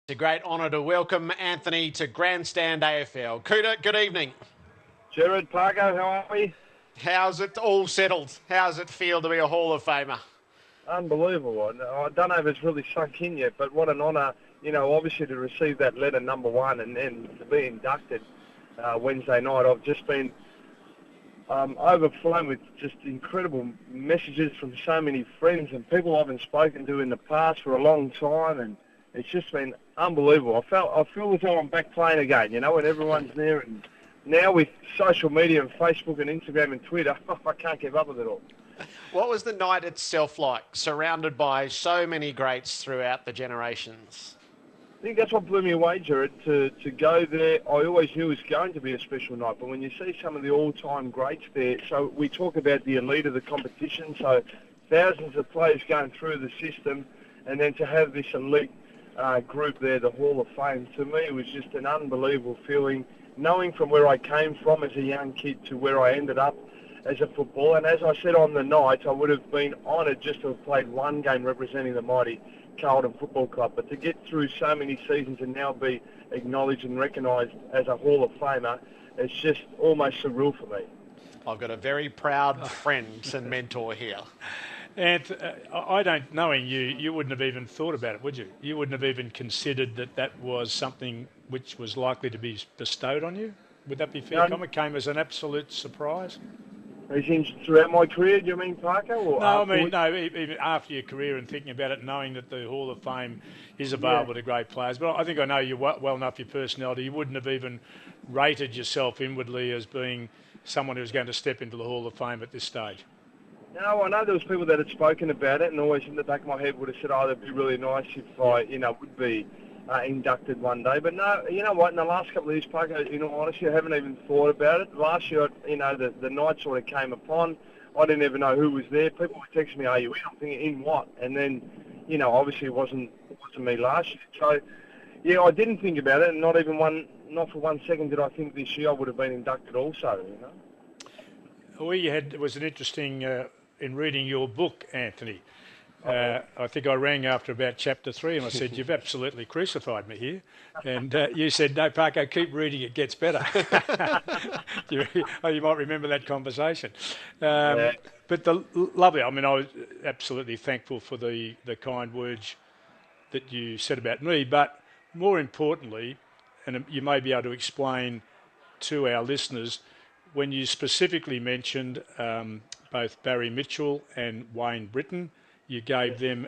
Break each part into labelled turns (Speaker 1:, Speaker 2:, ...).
Speaker 1: It's a great honour to welcome Anthony to Grandstand AFL. Cooter, good evening.
Speaker 2: Jared, Pargo, how are we?
Speaker 1: How's it all settled? How's it feel to be a Hall of Famer?
Speaker 2: Unbelievable. I don't know if it's really sunk in yet, but what an honour, obviously to receive that letter number one and then to be inducted Wednesday night. I've just been overflown with just incredible messages from so many friends and people I haven't spoken to in the past for a long time, and it's just been unbelievable. I feel as though I'm back playing again, when everyone's there, and now with social media and Facebook and Instagram and Twitter, I can't keep up with it all.
Speaker 1: What was the night itself like, surrounded by so many greats throughout the generations?
Speaker 2: I think that's what blew me away, Jared, to go there. I always knew it was going to be a special night, but when you see some of the all-time greats there, so we talk about the elite of the competition, so thousands of players going through the system, and then to have this elite group there, the Hall of Fame, to me it was just an unbelievable feeling, knowing from where I came from as a young kid to where I ended up as a footballer. And as I said on the night, I would have been honoured just to have played one game representing the mighty Carlton Football Club, but to get through so many seasons and now be acknowledged and recognised as a Hall of Famer, it's just almost surreal for me.
Speaker 1: I've got a very proud friend and mentor here.
Speaker 3: And I don't, knowing you, you wouldn't have even thought about it, would you? You wouldn't have even considered that that was something which was likely to be bestowed on you? Would that be fair comment? Came as an absolute surprise?
Speaker 2: Throughout my career, do you mean, Parker? Or
Speaker 3: even after your career and thinking about it, knowing that the Hall of Fame is available to great players. But I think I know you well enough, your personality, you wouldn't have even rated yourself inwardly as being someone who's going to step into the Hall of Fame at this stage.
Speaker 2: No, I know there was people that had spoken about it, and always in the back of my head would have said, oh, that'd be really nice if I, would be inducted one day. But no, you know what, in the last couple of years, Parker, in all honesty, I haven't even thought about it. Last year, the night sort of came upon. I didn't even know who was there. People would text me, are you in? I'm thinking, in what? And then, obviously it wasn't me last year. So, yeah, I didn't think about it, and not for 1 second did I think this year I would have been inducted also,
Speaker 3: It was an interesting, in reading your book, Anthony, I think I rang after about chapter 3 and I said, you've absolutely crucified me here. And you said, no, Parko, keep reading, it gets better. you might remember that conversation. But lovely, I mean, I was absolutely thankful for the kind words that you said about me, but more importantly, and you may be able to explain to our listeners, when you specifically mentioned both Barry Mitchell and Wayne Britton, you gave them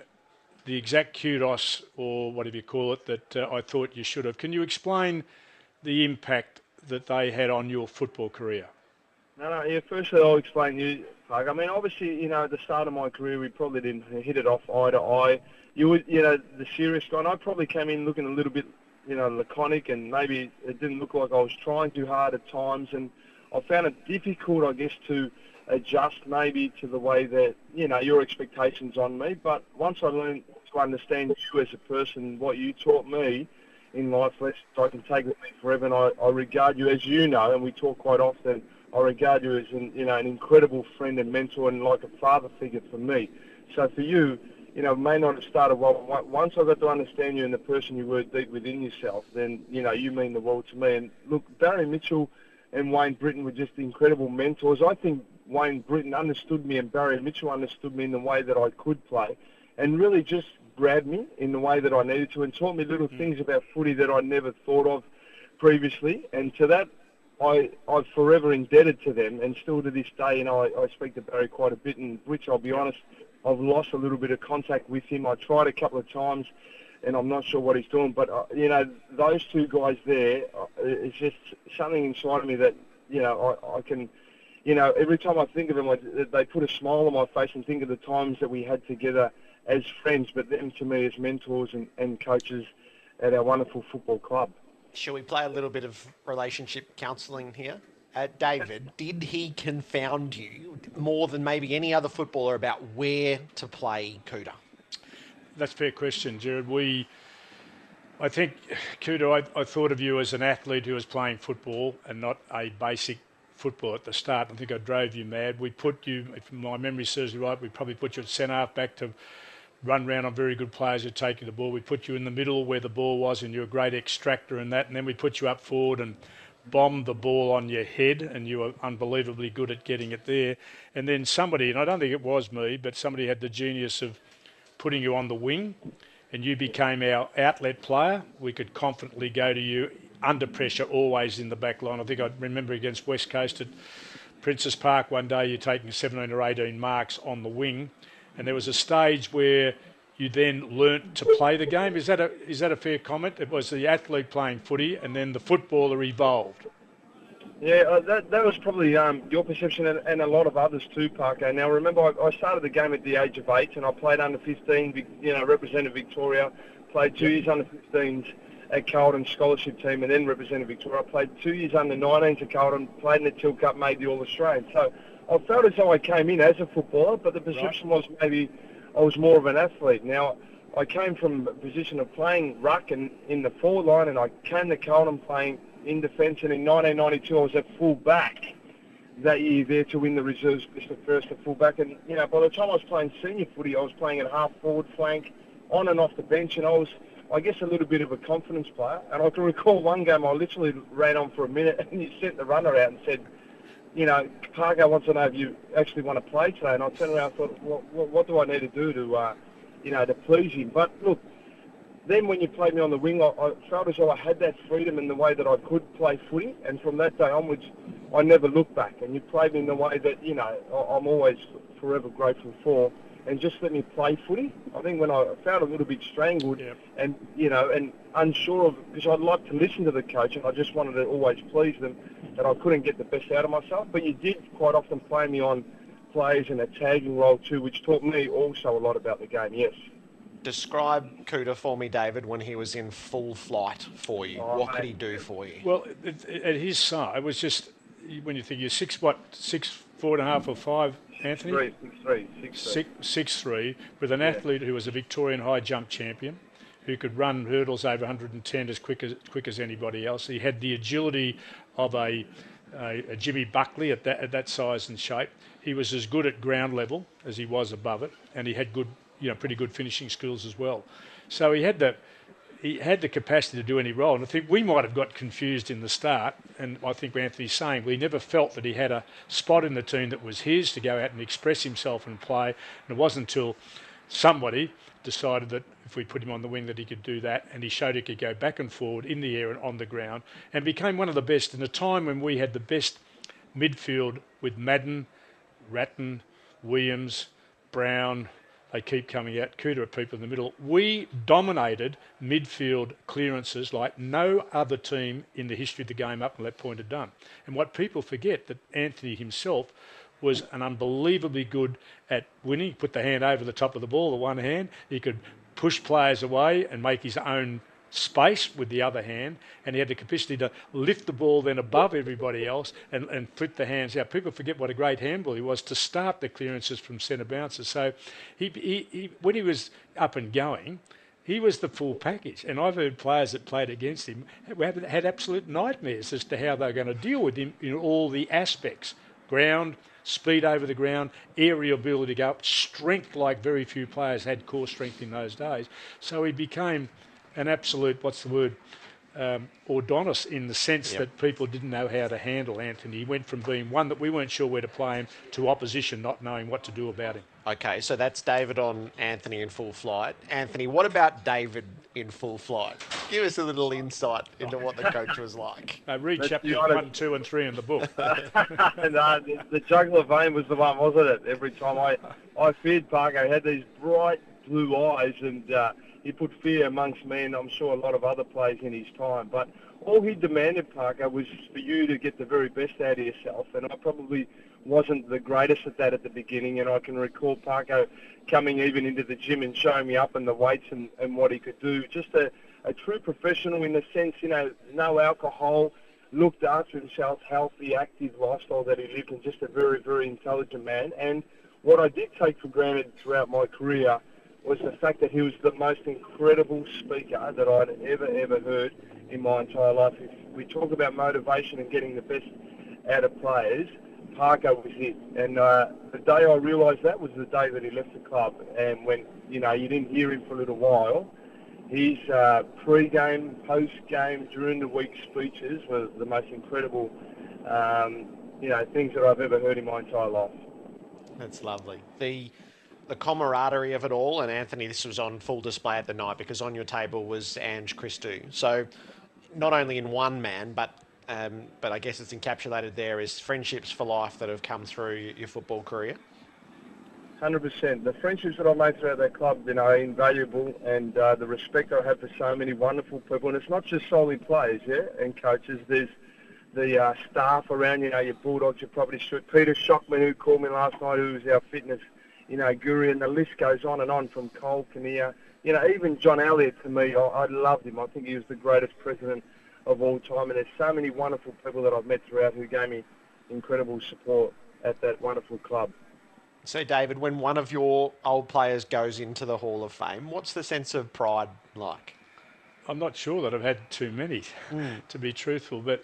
Speaker 3: the exact kudos, or whatever you call it, that I thought you should have. Can you explain the impact that they had on your football career?
Speaker 2: Yeah, firstly I'll explain you, Park. I mean, obviously, at the start of my career, we probably didn't hit it off eye to eye. You would, the serious guy, and I probably came in looking a little bit, laconic, and maybe it didn't look like I was trying too hard at times, and I found it difficult, I guess, to adjust maybe to the way that, your expectations on me. But once I learned to understand you as a person, what you taught me in life lessons, I can take with me forever. And I regard you, as you know, and we talk quite often, I regard you as an incredible friend and mentor and like a father figure for me. So for you, it may not have started well. Once I got to understand you and the person you were deep within yourself, then, you mean the world to me. And look, Barry Mitchell and Wayne Britton were just incredible mentors. I think Wayne Britton understood me and Barry Mitchell understood me in the way that I could play, and really just grabbed me in the way that I needed to and taught me little things about footy that I never thought of previously. And to that, I'm forever indebted to them, and still to this day, I speak to Barry quite a bit, and which I'll be honest, I've lost a little bit of contact with him. I tried a couple of times, and I'm not sure what he's doing, but, those two guys there, it's just something inside of me that, I can... every time I think of them, they put a smile on my face and think of the times that we had together as friends, but them to me as mentors and coaches at our wonderful football club.
Speaker 1: Shall we play a little bit of relationship counselling here? David, did he confound you more than maybe any other footballer about where to play Cooter?
Speaker 3: That's a fair question, Jared. I think, Cooter, I thought of you as an athlete who was playing football and not a basic football at the start. I think I drove you mad. We put you, if my memory serves me right, we probably put you at centre half back to run round on very good players who take you the ball. We'd put you in the middle where the ball was and you're a great extractor and that, and then we'd put you up forward and bomb the ball on your head, and you were unbelievably good at getting it there. And then somebody, and I don't think it was me, but somebody had the genius of putting you on the wing, and you became our outlet player. We could confidently go to you under pressure, always in the back line. I think I remember against West Coast at Princes Park one day, you're taking 17 or 18 marks on the wing, and there was a stage where you then learnt to play the game. Is that a fair comment? It was the athlete playing footy, and then the footballer evolved.
Speaker 2: Yeah, that was probably your perception and a lot of others too, Parker. Now, remember, I started the game at the age of 8, and I played under 15, represented Victoria, played 2 years under 15s at Carlton scholarship team, and then represented Victoria. I played 2 years under 19s at Carlton, played in the Till Cup, made the All-Australian. So I felt as though I came in as a footballer, but the perception was maybe I was more of an athlete. Now, I came from a position of playing ruck and in the forward line, and I came to Carlton playing in defence, and in 1992 I was at full back that year there to win the reserves best at first at full back. And, by the time I was playing senior footy, I was playing at half forward flank, on and off the bench, and I was, I guess, a little bit of a confidence player. And I can recall one game I literally ran on for a minute, and you sent the runner out and said, Parker wants to know if you actually want to play today. And I turned around and thought, what do I need to do to please him? But look, then when you played me on the wing, I felt as though I had that freedom in the way that I could play footy. And from that day onwards, I never looked back. And you played me in the way that, I'm always forever grateful for. And just let me play footy. I think when I felt a little bit strangled and unsure of, because I'd like to listen to the coach and I just wanted to always please them, that I couldn't get the best out of myself. But you did quite often play me on plays in a tagging role too, which taught me also a lot about the game, yes.
Speaker 1: Describe Kouta for me, David, when he was in full flight for you. What could he do for you?
Speaker 3: Well, at his side, it was just, when you think you're 4.5 or 5, Anthony? 6'3", with an athlete who was a Victorian high jump champion, who could run hurdles over 110 as quick as anybody else. He had the agility of a Jimmy Buckley at that size and shape. He was as good at ground level as he was above it, and he had good, pretty good finishing skills as well. So he had the capacity to do any role. And I think we might have got confused in the start, and I think Anthony's saying we never felt that he had a spot in the team that was his to go out and express himself and play. And it wasn't until somebody decided that if we put him on the wing that he could do that, and he showed he could go back and forward in the air and on the ground, and became one of the best in a time when we had the best midfield with Madden, Ratton, Williams, Brown. They keep coming out, Kouta people in the middle. We dominated midfield clearances like no other team in the history of the game up until that point had done. And what people forget, that Anthony himself was an unbelievably good at winning. He put the hand over the top of the ball, the one hand. He could push players away and make his own space with the other hand, and he had the capacity to lift the ball then above everybody else and flip the hands out. People forget what a great handball he was to start the clearances from centre bounces. So he when he was up and going, he was the full package. And I've heard players that played against him had absolute nightmares as to how they were going to deal with him in all the aspects: ground, speed over the ground, aerial ability to go up, strength like very few players had core strength in those days. So he became an absolute, Ordonis, in the sense that people didn't know how to handle Anthony. He went from being one that we weren't sure where to play him to opposition not knowing what to do about him.
Speaker 1: Okay, so that's David on Anthony in full flight. Anthony, what about David in full flight? Give us a little insight into what the coach was like.
Speaker 3: Read chapters 1, 2 and 3 in the book.
Speaker 2: The jugular vein was the one, wasn't it? Every time I feared Parker. He had these bright blue eyes, and he put fear amongst me and I'm sure a lot of other players in his time. But all he demanded, Parker, was for you to get the very best out of yourself. And I probably wasn't the greatest at that at the beginning. And I can recall Parker coming even into the gym and showing me up in the weights and what he could do. Just a true professional in the sense, no alcohol, looked after himself, healthy, active lifestyle that he lived, and just a very, very intelligent man. And what I did take for granted throughout my career was the fact that he was the most incredible speaker that I'd ever heard in my entire life. If we talk about motivation and getting the best out of players, Parker was it. And the day I realised that was the day that he left the club. And when, you didn't hear him for a little while, his pre-game, post-game, during the week speeches were the most incredible, things that I've ever heard in my entire life.
Speaker 1: That's lovely. The camaraderie of it all, and Anthony, this was on full display at the night because on your table was Ange Christou. So not only in one man, but I guess it's encapsulated there as friendships for life that have come through your football career.
Speaker 2: 100%. The friendships that I made throughout that club, are invaluable, and the respect I have for so many wonderful people. And it's not just solely players, and coaches. There's the staff around, your Bulldogs, your property shoot. Peter Shockman, who called me last night, who was our fitness, guru, and the list goes on from Cole Kinnear. Even John Elliott, to me, I loved him. I think he was the greatest president of all time. And there's so many wonderful people that I've met throughout who gave me incredible support at that wonderful club.
Speaker 1: So, David, when one of your old players goes into the Hall of Fame, what's the sense of pride like?
Speaker 3: I'm not sure that I've had too many, to be truthful, but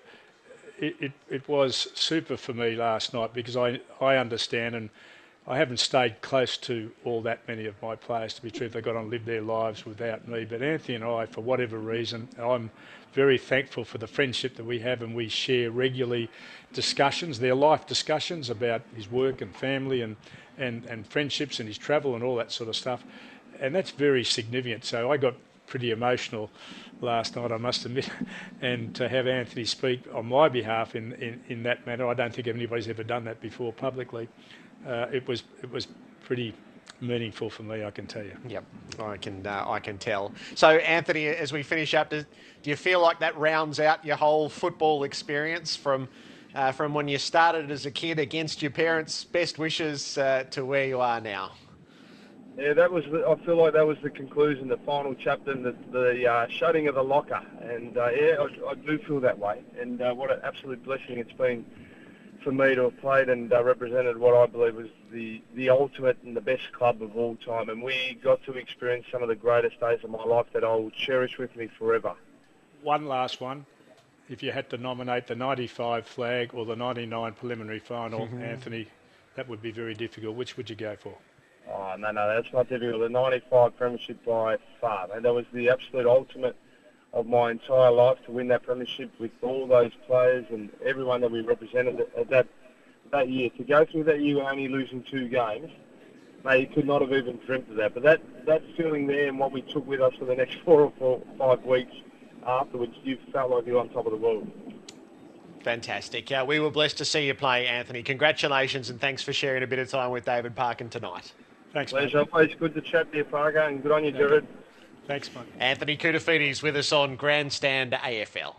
Speaker 3: it was super for me last night because I understand, and I haven't stayed close to all that many of my players, to be truthful. They got on and lived their lives without me. But Anthony and I, for whatever reason, I'm very thankful for the friendship that we have, and we share regularly discussions. They're life discussions about his work and family and friendships and his travel and all that sort of stuff. And that's very significant. So I got pretty emotional last night, I must admit, and to have Anthony speak on my behalf in that manner, I don't think anybody's ever done that before publicly. It was pretty meaningful for me, I can tell you.
Speaker 1: Yep, I can tell. So, Anthony, as we finish up, do you feel like that rounds out your whole football experience from when you started as a kid against your parents' best wishes to where you are now?
Speaker 2: Yeah, I feel like that was the conclusion, the final chapter, and the shutting of the locker. And I do feel that way. And what an absolute blessing it's been for me to have played and represented what I believe was the ultimate and the best club of all time. And we got to experience some of the greatest days of my life that I will cherish with me forever.
Speaker 3: One last one. If you had to nominate the 95 flag or the 99 preliminary final, Anthony, that would be very difficult. Which would you go for?
Speaker 2: Oh, no, that's not difficult. The 95 premiership by far. And that was the absolute ultimate of my entire life, to win that premiership with all those players and everyone that we represented at that year. To go through that year only losing 2 games, mate, you could not have even dreamt of that. But that feeling there and what we took with us for the next 4 or 5 weeks afterwards, you felt like you were on top of the world.
Speaker 1: Fantastic. We were blessed to see you play, Anthony. Congratulations, and thanks for sharing a bit of time with David Parkin tonight.
Speaker 3: Thanks,
Speaker 2: pleasure.
Speaker 3: mate.
Speaker 2: Always good to chat to you, Parker, and good on you, Jared.
Speaker 3: Thanks, mate.
Speaker 1: Anthony Koutoufides with us on Grandstand AFL.